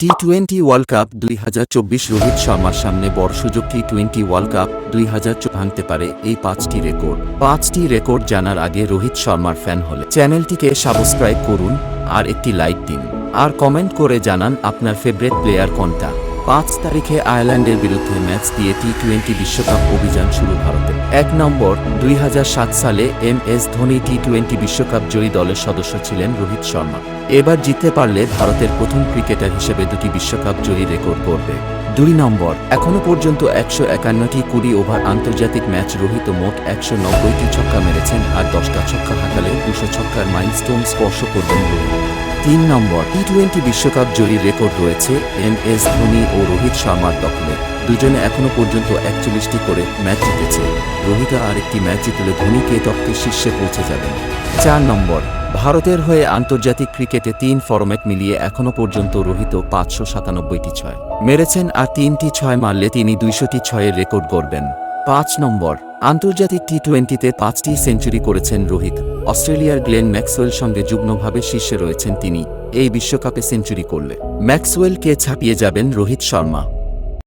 টি-20 world cup 2024 Rohit শর্মার সামনে বড় সুযোগ। টি-20 ওয়ার্ল্ড কাপ 2024 ভাঙতে পারে এই 5টি রেকর্ড। 5টি রেকর্ড জানার আগে রোহিত শর্মার ফ্যান হলে চ্যানেলটিকে সাবস্ক্রাইব করুন আর একটি লাইক দিন, আর কমেন্ট করে জানান আপনার ফেভারিট প্লেয়ার কোনটা। 5 তারিখে আয়ারল্যান্ডের বিরুদ্ধে ম্যাচ দিয়ে টি-20 বিশ্বকাপ অভিযান শুরু ভারতের। 1 নম্বর, 2007 সালে এম.এস. ধোনি টি-20 বিশ্বকাপ জয়ী দলের সদস্য ছিলেন রোহিত শর্মা। এবার জিততে পারলে ভারতের প্রথম ক্রিকেটার হিসেবে 2টি বিশ্বকাপ জয়ী রেকর্ড করবে। 2 নম্বর, এখনও পর্যন্ত 151টি 20 ওভার আন্তর্জাতিক ম্যাচ রোহিত মোট 190টি ছক্কা মেরেছেন, আর 10টা ছক্কা হাঁকালে 200 ছক্কার মাইলস্টোন স্পর্শ করবেন রোহিত। 3 নম্বর, টি-20 বিশ্বকাপ জয়ী রেকর্ড রয়েছে এম.এস. ধোনি ও রোহিত শর্মার দখলে। দুজনে এখনও পর্যন্ত 41টি করে ম্যাচ জিতেছে। রোহিত আরেকটি ম্যাচ জিতলে ধোনিকে টপকে শীর্ষে পৌঁছে যাবেন। 4 নম্বর, ভারতের হয়ে আন্তর্জাতিক ক্রিকেটে 3 ফরম্যাট মিলিয়ে এখনও পর্যন্ত রোহিত 597টি 6 মেরেছেন, আর 3টি 6 মারলে তিনি 200টি 6-এর রেকর্ড গড়বেন। 5 নম্বর, আন্তর্জাতিক টি-20তে 5টি সেঞ্চুরি করেছেন রোহিত। অস্ট্রেলিয়ার গ্লেন ম্যাক্সওয়েল সঙ্গে যুগ্মভাবে শীর্ষে রয়েছেন তিনি। এই বিশ্বকাপে সেঞ্চুরি করলে ম্যাক্সওয়েলকে ছাপিয়ে যাবেন রোহিত শর্মা।